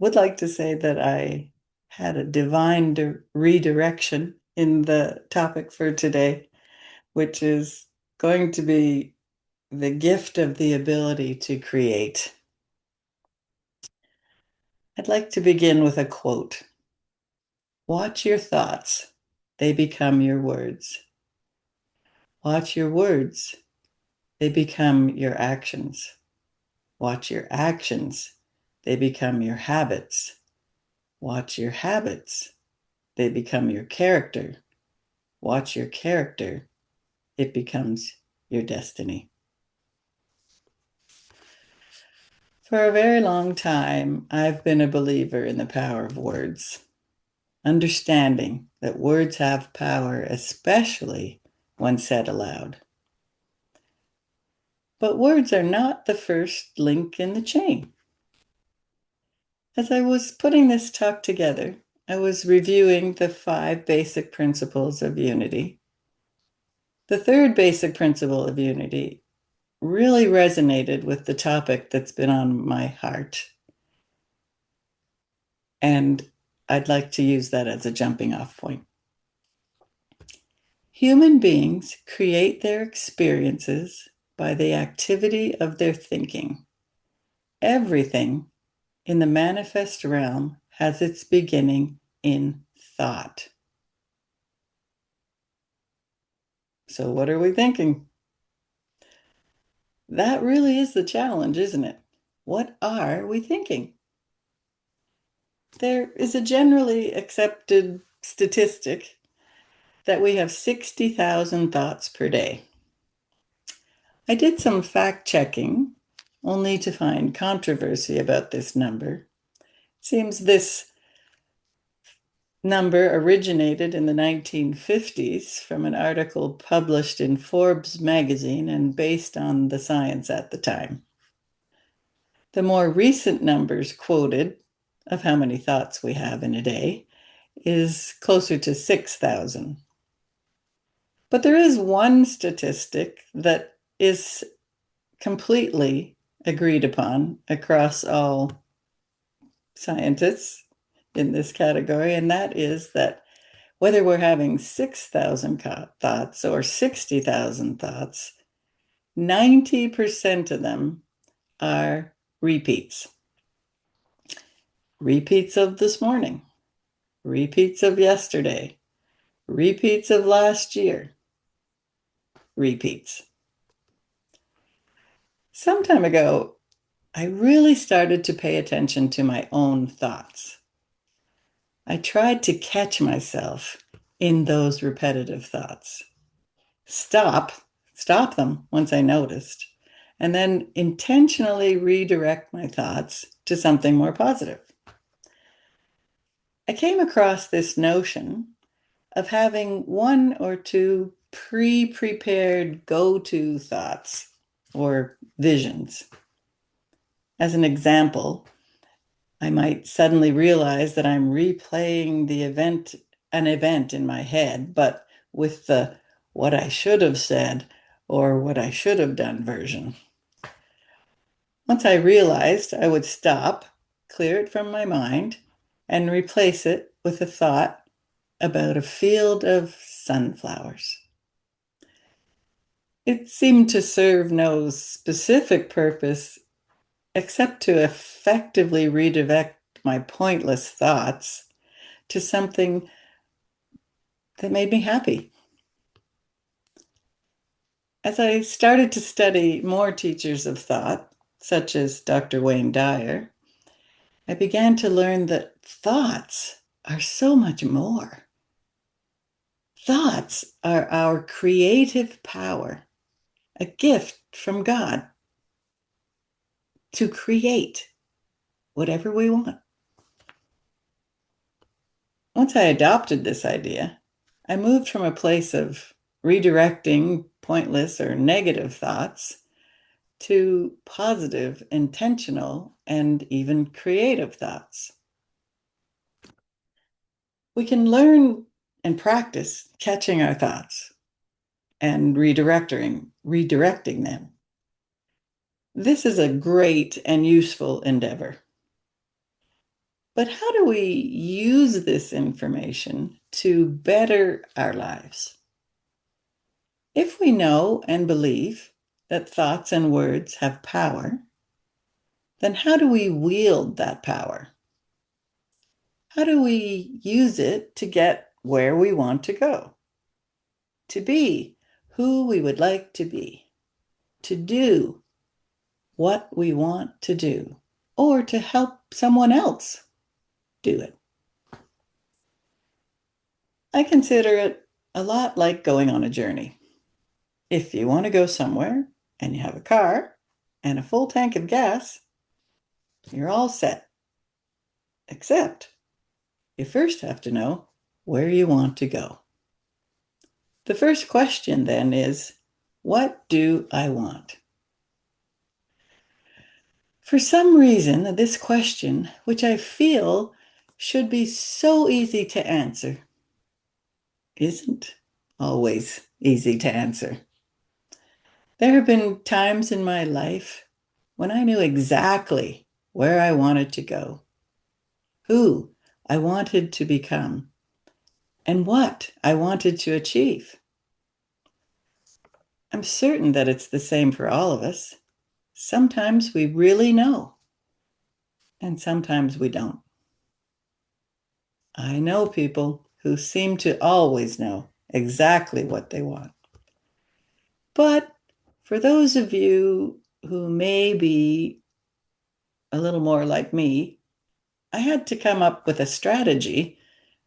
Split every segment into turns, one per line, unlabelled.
would like to say that I had a divine redirection in the topic for today, which is going to be the gift of the ability to create. I'd like to begin with a quote. Watch your thoughts, they become your words. Watch your words, they become your actions. Watch your actions, they become your habits. Watch your habits, they become your character. Watch your character, it becomes your destiny. For a very long time, I've been a believer in the power of words, understanding that words have power, especially when said aloud. But words are not the first link in the chain. As I was putting this talk together, I was reviewing the 5 basic principles of unity. The third basic principle of unity really resonated with the topic that's been on my heart. And I'd like to use that as a jumping off point. Human beings create their experiences by the activity of their thinking. Everything in the manifest realm has its beginning in thought. So, what are we thinking? That really is the challenge, isn't it? What are we thinking? There is a generally accepted statistic that we have 60,000 thoughts per day. I did some fact checking, only to find controversy about this number. It seems this number originated in the 1950s from an article published in Forbes magazine and based on the science at the time. The more recent numbers quoted of how many thoughts we have in a day is closer to 6,000. But there is one statistic that is completely agreed upon across all scientists in this category, and that is that whether we're having 6,000 thoughts or 60,000 thoughts, 90% of them are repeats. Repeats of this morning, repeats of yesterday, repeats of last year, repeats. Some time ago, I really started to pay attention to my own thoughts. I tried to catch myself in those repetitive thoughts. Stop them once I noticed, and then intentionally redirect my thoughts to something more positive. I came across this notion of having one or two pre-prepared go-to thoughts or visions. As an example, I might suddenly realize that I'm replaying an event in my head, but with the what I should have said or what I should have done version. Once I realized, I would stop, clear it from my mind, and replace it with a thought about a field of sunflowers. It seemed to serve no specific purpose except to effectively redirect my pointless thoughts to something that made me happy. As I started to study more teachers of thought, such as Dr. Wayne Dyer, I began to learn that thoughts are so much more. Thoughts are our creative power, a gift from God to create whatever we want. Once I adopted this idea, I moved from a place of redirecting pointless or negative thoughts to positive, intentional, and even creative thoughts. We can learn and practice catching our thoughts and redirecting them. This is a great and useful endeavor. But how do we use this information to better our lives? If we know and believe that thoughts and words have power, then how do we wield that power? How do we use it to get where we want to go? To be who we would like to be, to do what we want to do, or to help someone else do it. I consider it a lot like going on a journey. If you want to go somewhere and you have a car and a full tank of gas, you're all set. Except you first have to know where you want to go. The first question then is, what do I want? For some reason, this question, which I feel should be so easy to answer, isn't always easy to answer. There have been times in my life when I knew exactly where I wanted to go, who I wanted to become, and what I wanted to achieve. I'm certain that it's the same for all of us. Sometimes we really know, and sometimes we don't. I know people who seem to always know exactly what they want. But for those of you who may be a little more like me, I had to come up with a strategy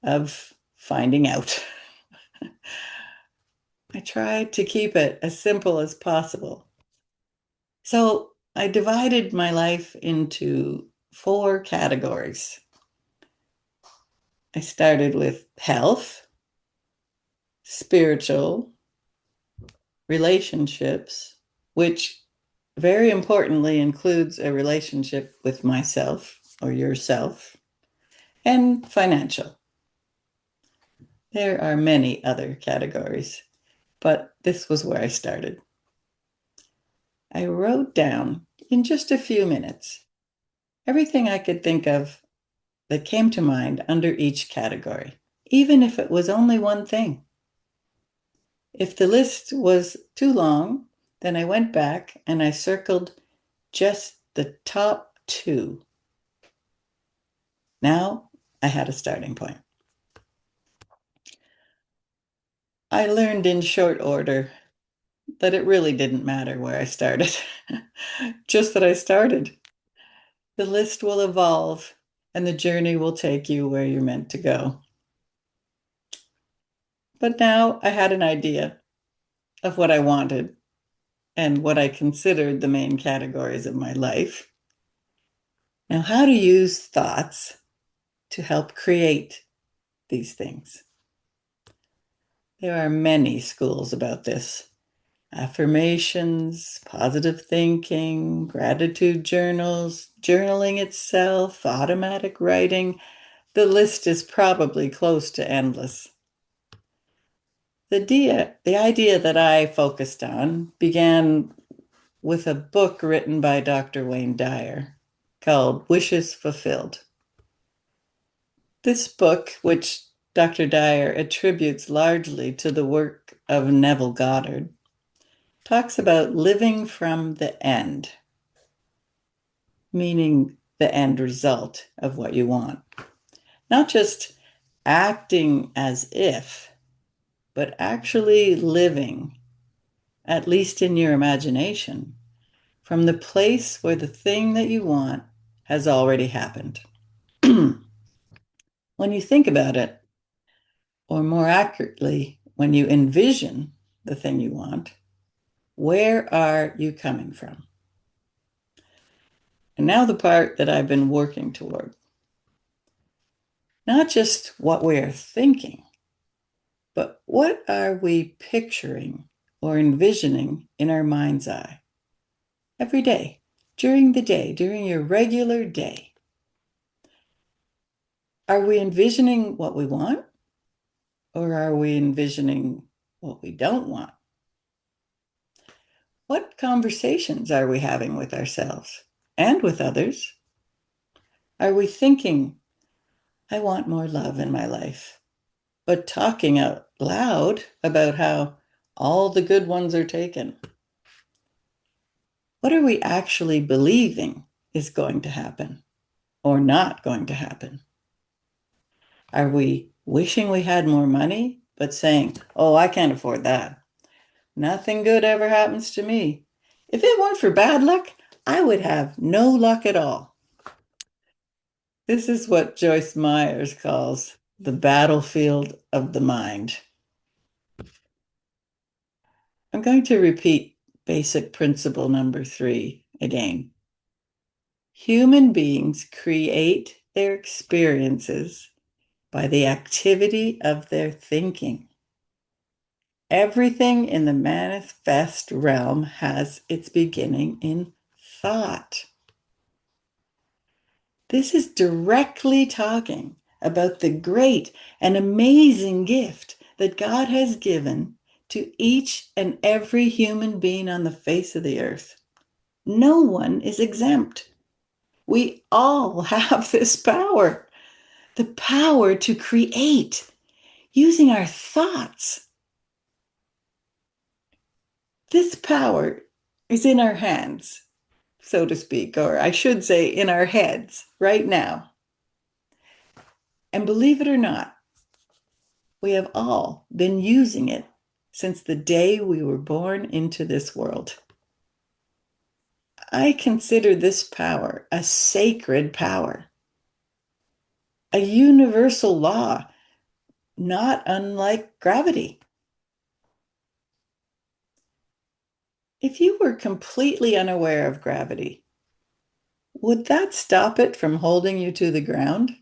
of finding out. I tried to keep it as simple as possible. So I divided my life into 4 categories. I started with health, spiritual, relationships, which very importantly includes a relationship with myself or yourself, and financial. There are many other categories, but this was where I started. I wrote down in just a few minutes everything I could think of that came to mind under each category, even if it was only one thing. If the list was too long, then I went back and I circled just the top 2. Now I had a starting point. I learned in short order that it really didn't matter where I started, just that I started. The list will evolve and the journey will take you where you're meant to go. But now I had an idea of what I wanted and what I considered the main categories of my life. Now, how to use thoughts to help create these things. There are many schools about this. Affirmations, positive thinking, gratitude journals, journaling itself, automatic writing. The list is probably close to endless. The idea that I focused on began with a book written by Dr. Wayne Dyer called Wishes Fulfilled. This book, which Dr. Dyer attributes largely to the work of Neville Goddard, talks about living from the end, meaning the end result of what you want. Not just acting as if, but actually living, at least in your imagination, from the place where the thing that you want has already happened. When you think about it, or more accurately, when you envision the thing you want, where are you coming from? And now the part that I've been working toward. Not just what we are thinking, but what are we picturing or envisioning in our mind's eye every day, during the day, during your regular day? Are we envisioning what we want, or are we envisioning what we don't want? What conversations are we having with ourselves and with others? Are we thinking I want more love in my life. But talking out loud about how all the good ones are taken. What are we actually believing is going to happen or not going to happen? Are we wishing we had more money, but saying, oh, I can't afford that? Nothing good ever happens to me. If it weren't for bad luck, I would have no luck at all. This is what Joyce Myers calls the battlefield of the mind. I'm going to repeat basic principle number 3 again. Human beings create their experiences by the activity of their thinking. Everything in the manifest realm has its beginning in thought. This is directly talking about the great and amazing gift that God has given to each and every human being on the face of the earth. No one is exempt. We all have this power, the power to create using our thoughts. This power is in our hands, so to speak, or I should say in our heads right now. And believe it or not, we have all been using it since the day we were born into this world. I consider this power a sacred power, a universal law, not unlike gravity. If you were completely unaware of gravity, would that stop it from holding you to the ground?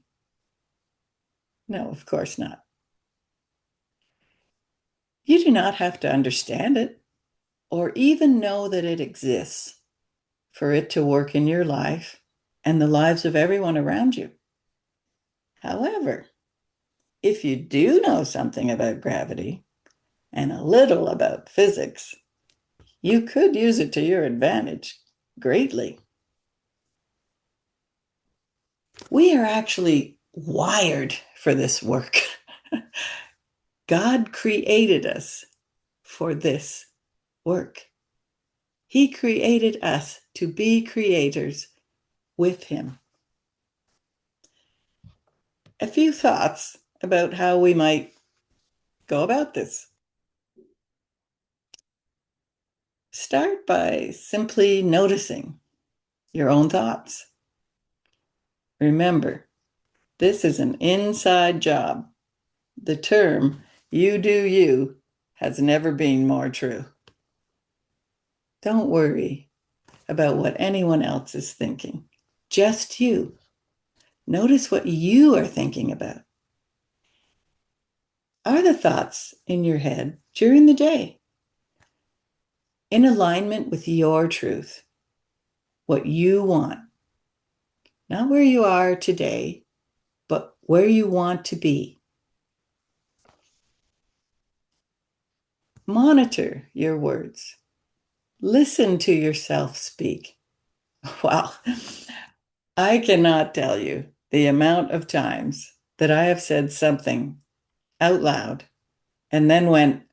No, of course not. You do not have to understand it or even know that it exists for it to work in your life and the lives of everyone around you. However, if you do know something about gravity and a little about physics, you could use it to your advantage greatly. We are actually wired for this work. God created us for this work. He created us to be creators with Him. A few thoughts about how we might go about this. Start by simply noticing your own thoughts. Remember, this is an inside job. The term, you do you, has never been more true. Don't worry about what anyone else is thinking. Just you. Notice what you are thinking about. Are the thoughts in your head during the day in alignment with your truth, what you want? Not where you are today, but where you want to be. Monitor your words. Listen to yourself speak. Wow. I cannot tell you the amount of times that I have said something out loud and then went,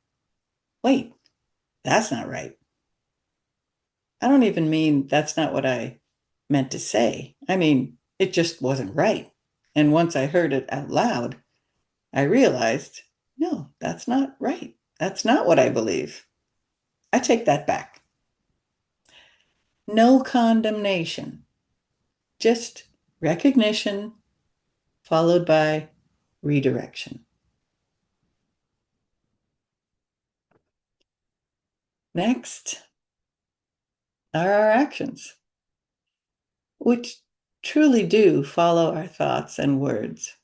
wait, that's not right. I don't even mean that's not what I meant to say. I mean, it just wasn't right. And once I heard it out loud, I realized, no, that's not right. That's not what I believe. I take that back. No condemnation, just recognition followed by redirection. Next are our actions, which truly do follow our thoughts and words.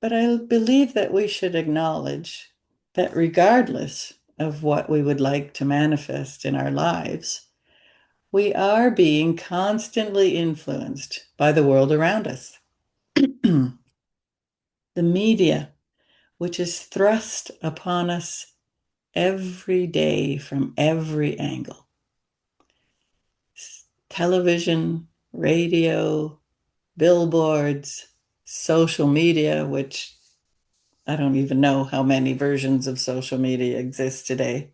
But I believe that we should acknowledge that regardless of what we would like to manifest in our lives, we are being constantly influenced by the world around us. The media, which is thrust upon us every day from every angle. Television, radio, billboards, social media, which I don't even know how many versions of social media exist today,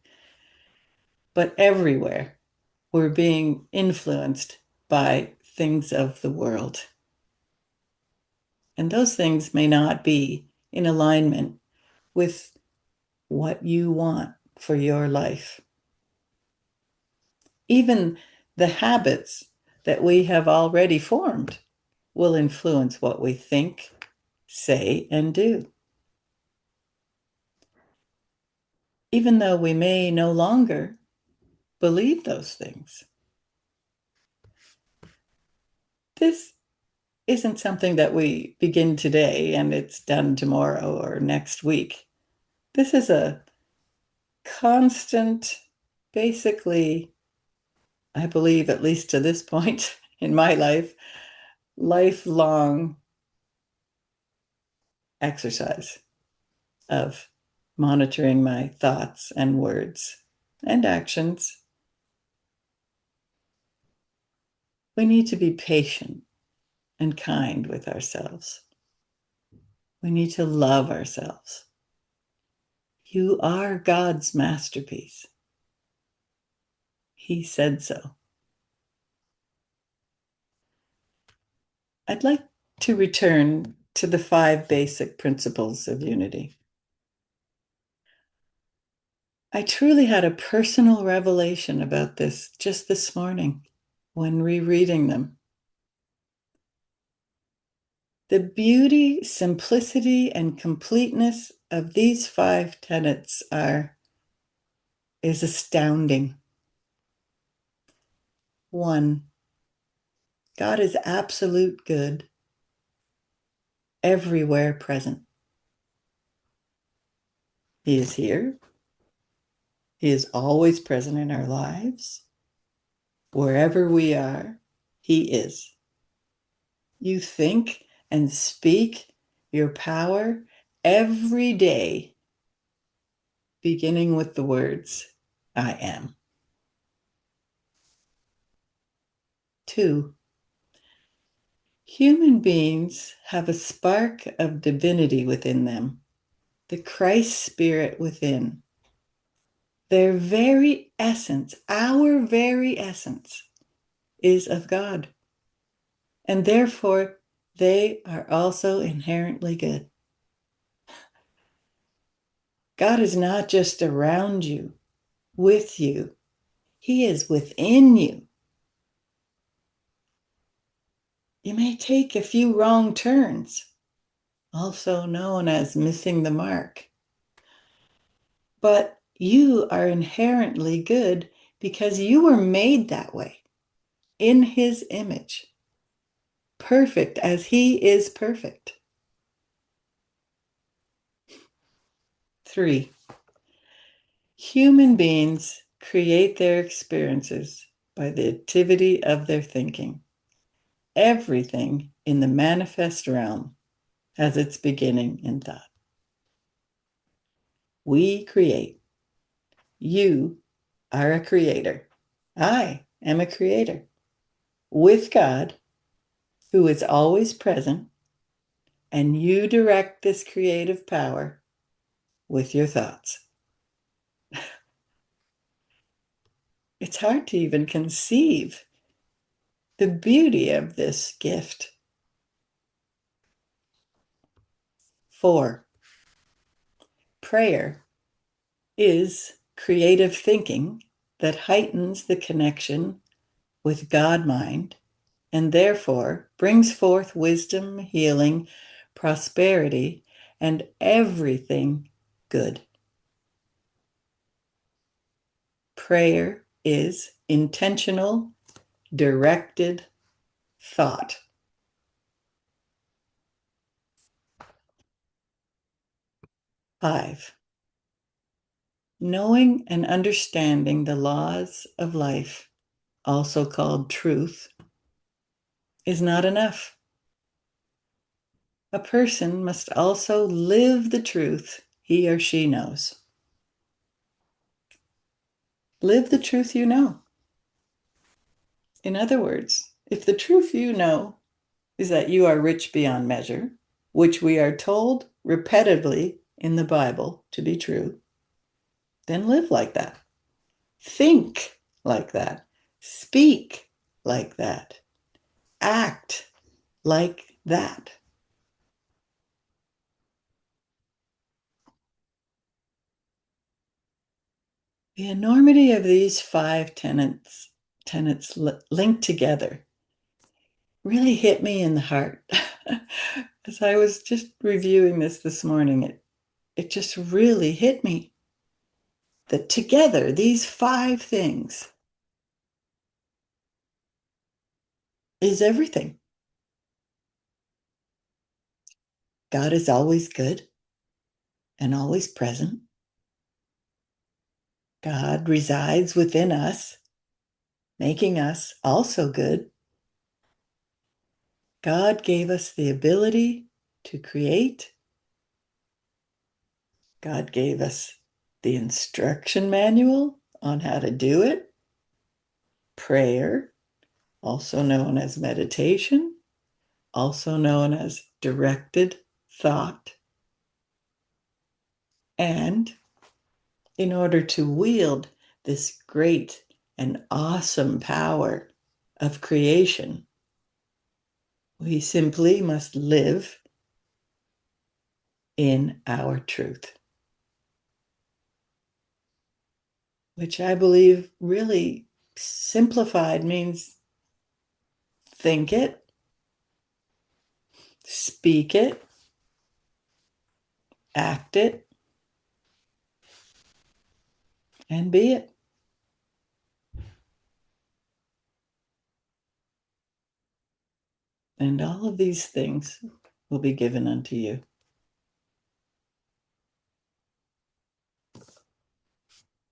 but everywhere we're being influenced by things of the world. And those things may not be in alignment with what you want for your life. Even the habits that we have already formed will influence what we think, say, and do. Even though we may no longer believe those things. This isn't something that we begin today and it's done tomorrow or next week. This is a constant, basically, I believe, at least to this point in my life, lifelong exercise of monitoring my thoughts and words and actions. We need to be patient and kind with ourselves. We need to love ourselves. You are God's masterpiece. He said so. I'd like to return to the 5 basic principles of unity. I truly had a personal revelation about this just this morning when rereading them. The beauty, simplicity, and completeness of these 5 tenets is astounding. 1, God is absolute good, everywhere present. He is here. He is always present in our lives. Wherever we are, He is. You think and speak your power every day, beginning with the words, I am. 2, human beings have a spark of divinity within them, the Christ spirit within. Their very essence, our very essence, is of God. And therefore, they are also inherently good. God is not just around you, with you. He is within you. You may take a few wrong turns, also known as missing the mark. But you are inherently good because you were made that way, in His image, perfect as He is perfect. 3, human beings create their experiences by the activity of their thinking. Everything in the manifest realm has its beginning in thought. We create. You are a creator. I am a creator with God, who is always present, and you direct this creative power with your thoughts. It's hard to even conceive the beauty of this gift. 4, prayer is creative thinking that heightens the connection with God mind and therefore brings forth wisdom, healing, prosperity, and everything good. Prayer is intentional, directed thought. 5, knowing and understanding the laws of life, also called truth, is not enough. A person must also live the truth he or she knows. Live the truth you know. In other words, if the truth you know is that you are rich beyond measure, which we are told repetitively in the Bible to be true, then live like that. Think like that. Speak like that. Act like that. The enormity of these five tenets linked together really hit me in the heart. As I was just reviewing this morning, it just really hit me that together, these five things is everything. God is always good and always present. God resides within us, making us also good. God gave us the ability to create. God gave us the instruction manual on how to do it. Prayer, also known as meditation, also known as directed thought. And in order to wield this great and awesome power of creation, we simply must live in our truth, which I believe really simplified means think it, speak it, act it, and be it. And all of these things will be given unto you.